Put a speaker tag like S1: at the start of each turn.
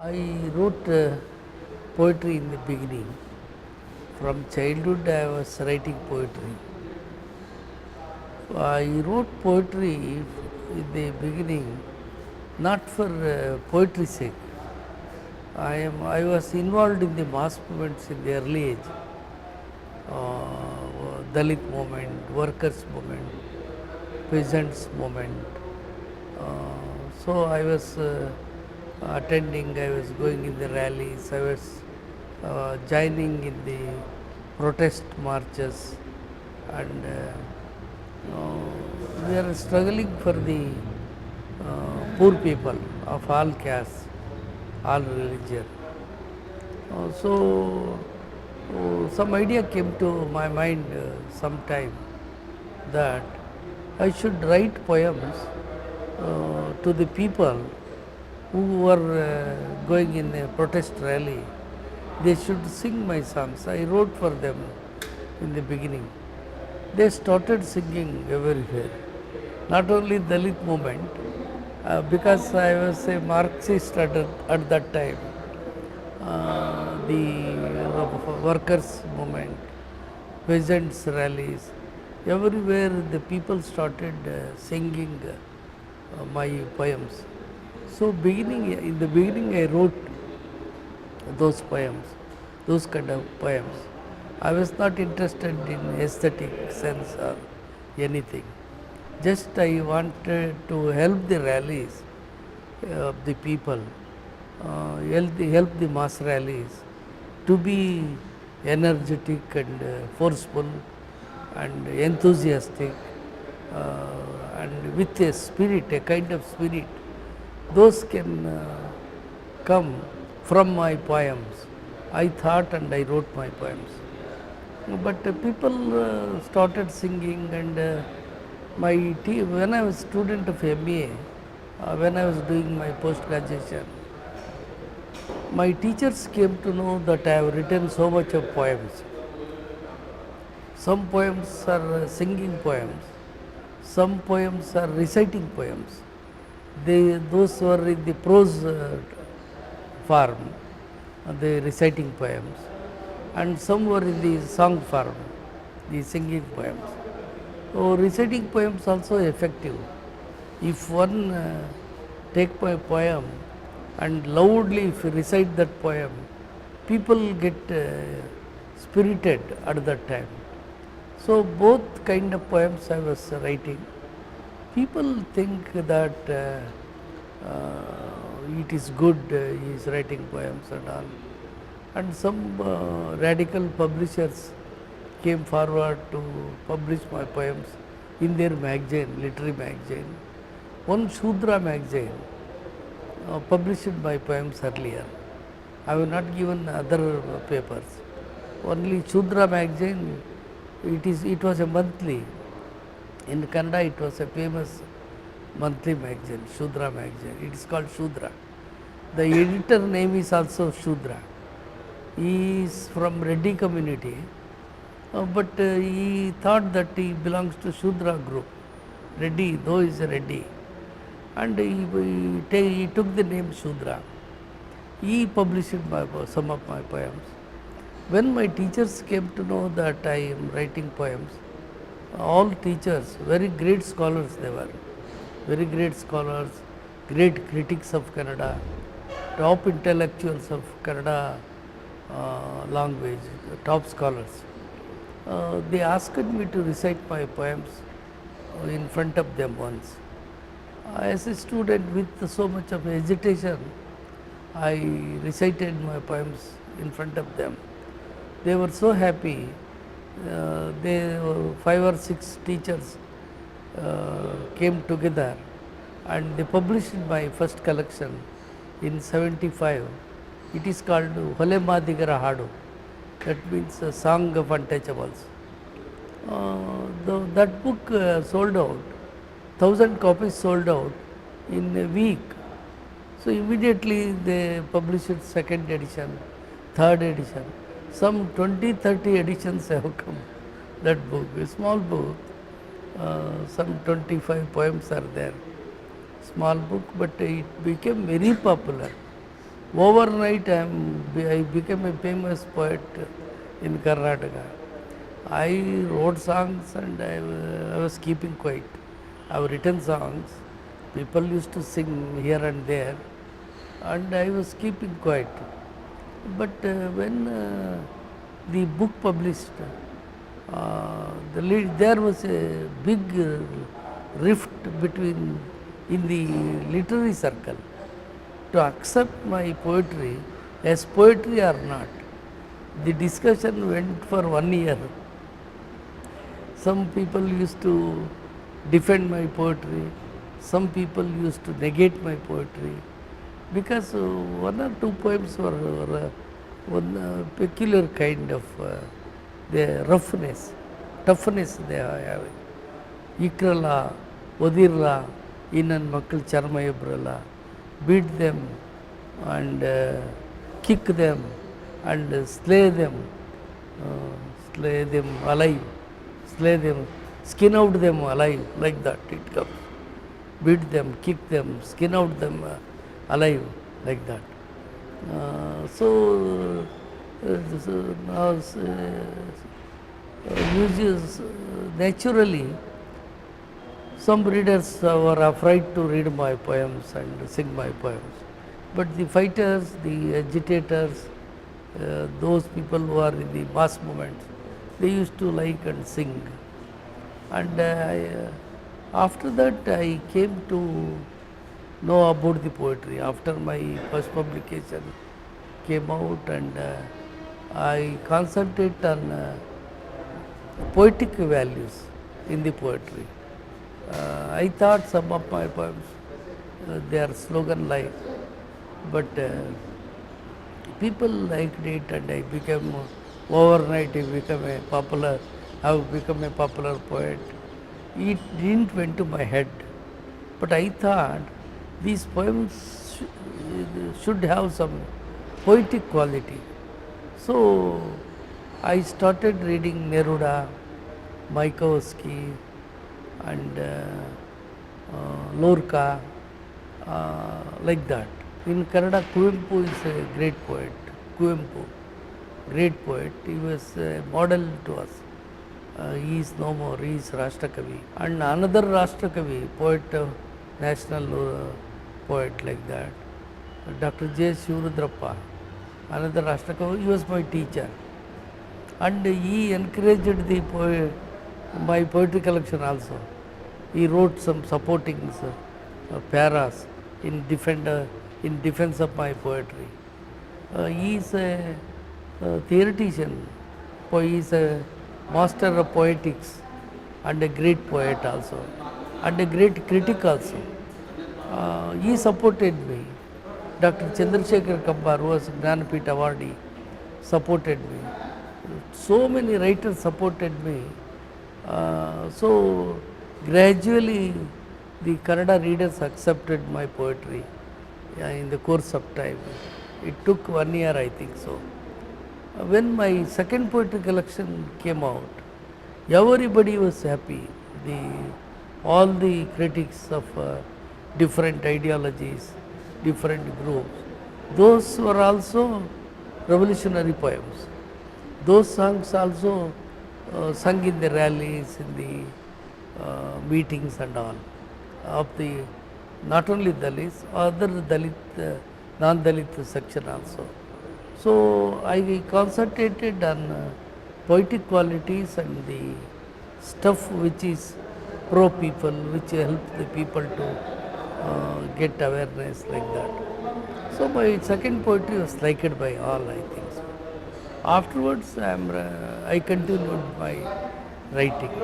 S1: I wrote poetry in the beginning. From childhood, I was writing poetry. I wrote poetry in the beginning not for poetry's sake. I was involved in the mass movements in the early age. Dalit movement, workers movement, peasants movement. So I was attending, I was going in the rallies, I was joining in the protest marches, and we are struggling for the poor people of all castes, all religion. Some idea came to my mind sometime that I should write poems to the people who were going in a protest rally. They should sing my songs. I wrote for them in the beginning. They started singing everywhere. Not only Dalit movement, because I was a Marxist at that time, the workers movement, peasants rallies, everywhere the people started singing my poems. So in the beginning I wrote those poems, those kind of poems. I was not interested in aesthetic sense or anything. Just I wanted to help the rallies of the people, help the mass rallies to be energetic and forceful and enthusiastic, and with a spirit, a kind of spirit. Those can come from my poems. I thought and I wrote my poems. But people started singing, and when I was student of MA, when I was doing my post graduation, my teachers came to know that I have written so much of poems. Some poems are singing poems, some poems are reciting poems. Those were in the prose form, the reciting poems, and some were in the song form, the singing poems. So reciting poems also effective. If one take my poem and loudly if you recite that poem, people get spirited at that time. So both kind of poems I was writing. People think that it is good, he is writing poems and all. And some radical publishers came forward to publish my poems in their magazine, literary magazine. One Shudra magazine published my poems earlier. I have not given other papers. Only Shudra magazine, it was a monthly. In Kannada, it was a famous monthly magazine, Shudra magazine. It is called Shudra. The editor name is also Shudra. He is from Reddy community, but he thought that he belongs to Shudra group. Reddy, though he is a Reddy, and he took the name Shudra. He published some of my poems. When my teachers came to know that I am writing poems, all teachers, very great scholars they were, very great scholars, great critics of Kannada, top intellectuals of Kannada language, top scholars. They asked me to recite my poems in front of them once. As a student with so much of hesitation, I recited my poems in front of them. They were so happy. They 5 or 6 teachers came together and they published my first collection in 75. It is called Hole Madigara Hadu. That means a song of untouchables. That book sold out, 1,000 copies sold out in a week. So immediately they published second edition, third edition. Some 20-30 editions have come. That book, a small book, some 25 poems are there. Small book, but it became very popular. Overnight, I became a famous poet in Karnataka. I wrote songs and I was keeping quiet. I've written songs. People used to sing here and there, and I was keeping quiet. But when the book published, there was a big rift between in the literary circle to accept my poetry as poetry or not. The discussion went for 1 year. Some people used to defend my poetry, some people used to negate my poetry because one or two poems were one peculiar kind of the roughness, toughness they are having. ಇಕ್ರಲ್ಲ ಒದಿರ್ಲ ಇನ್ನನ್ ಮಕ್ಕಳು ಚರ್ಮ ಇಬ್ರಲ್ಲ beat them and kick them and slay them alive, slay them, skin out them alive, like that it comes. Beat them, kick them, skin out them alive, like that. So now naturally some readers were afraid to read my poems and sing my poems. But the fighters, the agitators, those people who are in the mass movements, they used to like and sing. And after that, I came to know about the poetry. After my first publication came out, and I concentrate on poetic values in the poetry. I thought some of my poems, they are slogan-like, but people liked it, and I became overnight. I have become a popular poet. It didn't went to my head, but I thought these poems should have some poetic quality. So I started reading Neruda, Mayakovsky, and Lorca, like that. In Kannada, Kuvempu is a great poet. Kuvempu, great poet. He was a model to us. He is no more. He is Rashtrakavi. And another Rashtrakavi, poet, national poet like that, Dr. J. Shivarudrappa, another Rashtrakavi. He was my teacher, and he encouraged my poetry collection also. He wrote some supporting paras in defense of my poetry. He is a theoretician. He is a master of poetics and a great poet also, and a great critic also. He supported me. Dr. Chandrasekhar Kambar, who was Jnanapith awardee, supported me. So many writers supported me. So gradually the Kannada readers accepted my poetry in the course of time. It took 1 year, I think so. When my second poetry collection came out, everybody was happy. All the critics of different ideologies, different groups, those were also revolutionary poems. Those songs also sung in the rallies, in the meetings and all of the not only Dalits, other Dalit, non-Dalit section also. So I concentrated on poetic qualities and the stuff which is pro people, which help the people to get awareness, like that. So my second poetry was liked by all, I think so. Afterwards, I continued my writing.